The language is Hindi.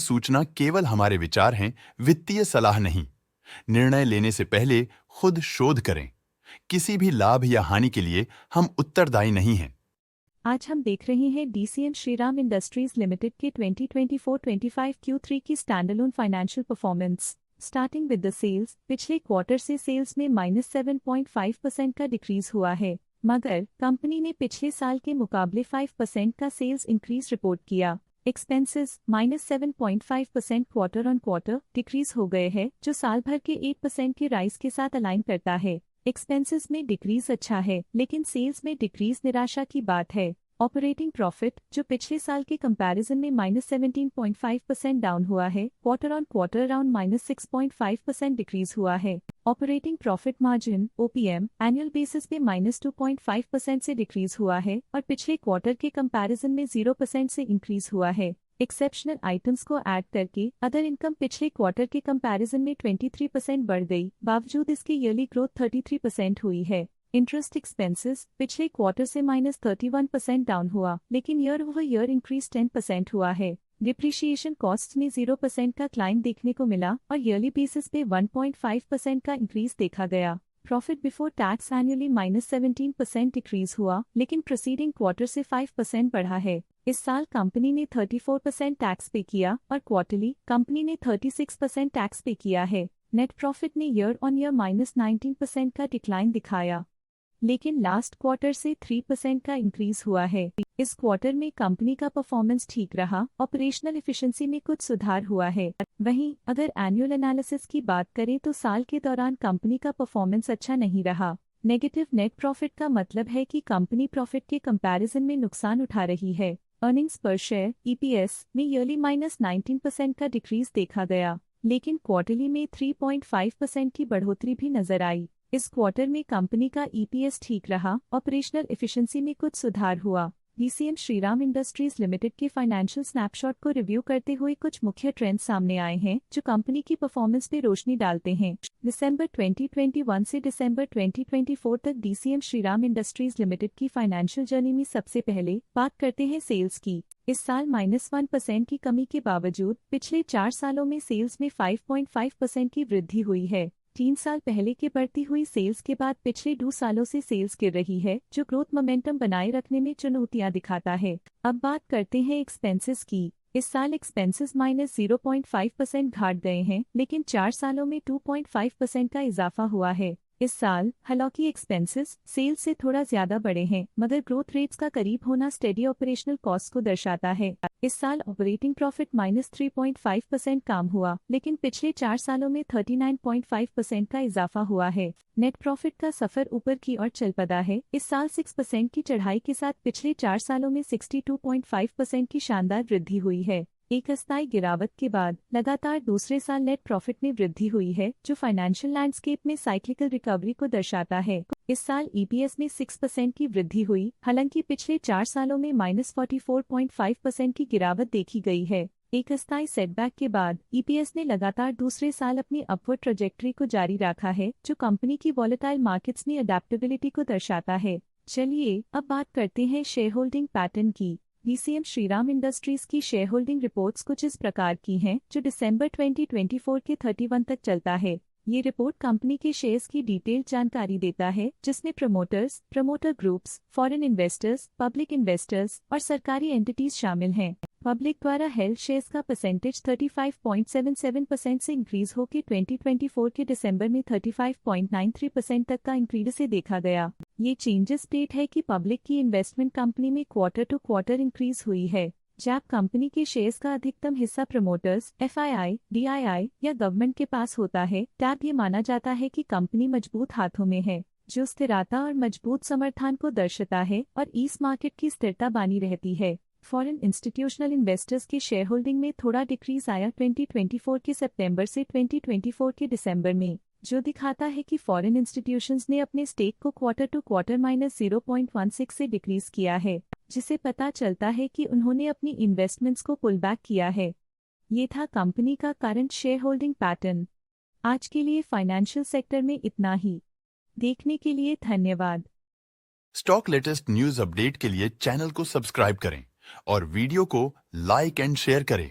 सूचना केवल हमारे विचार हैं, वित्तीय सलाह नहीं। निर्णय लेने से पहले खुद शोध करें। किसी भी लाभ या हानि के लिए हम उत्तरदायी नहीं हैं। आज हम देख रहे हैं डीसीएम श्रीराम इंडस्ट्रीज लिमिटेड के 2024-25 Q3 की standalone financial performance. Starting with the sales, पिछले क्वार्टर से सेल्स में -7.5% का डिक्रीज हुआ है, मगर कंपनी ने पिछले साल के मुकाबले 5% का सेल्स इंक्रीज रिपोर्ट किया। Expenses -7.5% quarter on quarter decrease हो गए हैं, जो साल भर के 8% के राइज के साथ अलाइन करता है। एक्सपेंसेस में डिक्रीज अच्छा है, लेकिन सेल्स में डिक्रीज निराशा की बात है। ऑपरेटिंग प्रॉफिट, जो पिछले साल के कंपैरिजन में -17.5% डाउन हुआ है, quarter on quarter around -6.5% decrease हुआ है। Operating profit margin (OPM) annual basis पे -2.5% से डिक्रीज हुआ है और पिछले क्वार्टर के कंपैरिजन में 0% से इंक्रीज हुआ है। एक्सेप्शनल आइटम्स को ऐड करके अदर इनकम पिछले क्वार्टर के कंपैरिजन में 23% बढ़ गई, बावजूद इसके ईयरली ग्रोथ 33% हुई है। इंटरेस्ट एक्सपेंसेस पिछले क्वार्टर से -31% डाउन हुआ, लेकिन ईयर ओवर ईयर इंक्रीज 10% हुआ है। डिप्रिशिएशन कॉस्ट में 0% का क्लाइम देखने को मिला और ईयरली बेसिस पे 1.5% का इंक्रीज देखा गया। Profit before tax annually -17% decrease हुआ, लेकिन प्रोसीडिंग क्वार्टर से 5% बढ़ा है। इस साल कंपनी ने 34% टैक्स पे किया और क्वार्टरली कंपनी ने 36% टैक्स पे किया है। नेट प्रॉफिट ने ईयर ऑन ईयर -19% का डिक्लाइन दिखाया, लेकिन लास्ट क्वार्टर से 3% का इंक्रीज हुआ है। इस क्वार्टर में कंपनी का परफॉर्मेंस ठीक रहा, ऑपरेशनल एफिशिएंसी में कुछ सुधार हुआ है। वहीं अगर एनुअल एनालिसिस की बात करें तो साल के दौरान कंपनी का परफॉर्मेंस अच्छा नहीं रहा। नेगेटिव नेट प्रॉफिट का मतलब है कि कंपनी प्रॉफिट के कंपैरिजन में नुकसान उठा रही है। अर्निंग्स पर शेयर (ईपीएस) में ईयरली -19% का डिक्रीज देखा गया, लेकिन क्वार्टरली में 3.5% की बढ़ोतरी भी नजर आई। इस क्वार्टर में कंपनी का ईपीएस ठीक रहा, ऑपरेशनल एफिशिएंसी में कुछ सुधार हुआ। डीसीएम श्रीराम इंडस्ट्रीज लिमिटेड के फाइनेंशियल स्नैपशॉट को रिव्यू करते हुए कुछ मुख्य ट्रेंड्स सामने आए हैं जो कंपनी की परफॉर्मेंस पे रोशनी डालते हैं। दिसंबर 2021 से दिसंबर 2024 तक डीसीएम श्रीराम इंडस्ट्रीज लिमिटेड की फाइनेंशियल जर्नी में सबसे पहले बात करते हैं सेल्स की। इस साल -1% की कमी के बावजूद पिछले 4 सालों में सेल्स में 5.5% की वृद्धि हुई है। 3 साल पहले के बढ़ती हुई सेल्स के बाद पिछले 2 सालों से सेल्स गिर रही है, जो ग्रोथ मोमेंटम बनाए रखने में चुनौतियां दिखाता है। अब बात करते हैं एक्सपेंसेस की। इस साल एक्सपेंसेस -0.5% घाट गए हैं, लेकिन 4 सालों में 2.5% का इजाफा हुआ है। इस साल हालांकि एक्सपेंसेस सेल्स से थोड़ा ज्यादा बढ़े हैं, मगर ग्रोथ रेट्स का करीब होना स्टेडी ऑपरेशनल कॉस्ट को दर्शाता है। इस साल ऑपरेटिंग प्रॉफिट -3.5% कम हुआ, लेकिन पिछले 4 सालों में 39.5% का इजाफा हुआ है। नेट प्रॉफिट का सफर ऊपर की ओर चल पड़ा है। इस साल 6% की चढ़ाई के साथ पिछले 4 सालों में 62.5% की शानदार वृद्धि हुई है। एक अस्थायी गिरावट के बाद लगातार दूसरे साल नेट प्रॉफिट में वृद्धि हुई है, जो फाइनेंशियल लैंडस्केप में साइक्लिकल रिकवरी को दर्शाता है। इस साल ईपीएस में 6% की वृद्धि हुई, हालांकि पिछले 4 सालों में -44.5% की गिरावट देखी गई है। एक अस्थायी सेटबैक के बाद ईपीएस ने लगातार दूसरे साल अपनी अपवर्ड ट्रैजेक्टरी को जारी रखा है, जो कंपनी की वॉलेटाइल मार्केट्स में अडेप्टेबिलिटी को दर्शाता है। चलिए अब बात करते हैं शेयर होल्डिंग पैटर्न की। डीसीएम श्रीराम इंडस्ट्रीज की शेयर होल्डिंग रिपोर्ट्स कुछ इस प्रकार की हैं, जो दिसंबर 2024 के 31 तक चलता है। ये रिपोर्ट कंपनी के शेयर्स की डिटेल्ड जानकारी देता है, जिसमें promoters, promoter groups, foreign investors, public investors और सरकारी एंटिटीज शामिल हैं। पब्लिक द्वारा हेल्ड शेयर्स का परसेंटेज 35.77% से इंक्रीज होकर 2024 के दिसंबर में 35.93% तक का इंक्रीज से देखा गया। ये चेंजेस स्टेट है कि पब्लिक की इन्वेस्टमेंट कंपनी में क्वार्टर टू क्वार्टर इंक्रीज हुई है। जब कंपनी के शेयर्स का अधिकतम हिस्सा प्रमोटर्स, एफआईआई, डीआईआई या गवर्नमेंट के पास होता है, तब ये माना जाता है कि कंपनी मजबूत हाथों में है, जो स्थिरता और मजबूत समर्थन को दर्शाता है और इस मार्केट की स्थिरता बनी रहती है। फॉरेन इंस्टीट्यूशनल इन्वेस्टर्स के शेयर होल्डिंग में थोड़ा डिक्रीज आया 2024 के सितंबर से 2024 के दिसंबर में, जो दिखाता है कि फॉरेन इंस्टीट्यूशंस ने अपने स्टेक को क्वार्टर टू क्वार्टर -0.16 से डिक्रीज किया है, जिसे पता चलता है कि उन्होंने अपनी इन्वेस्टमेंट्स को पुल बैक किया है। ये था कंपनी का करंट शेयर होल्डिंग पैटर्न। आज के लिए फाइनेंशियल सेक्टर में इतना ही। देखने के लिए धन्यवाद। स्टॉक लेटेस्ट न्यूज अपडेट के लिए चैनल को सब्सक्राइब करें और वीडियो को लाइक एंड शेयर करें।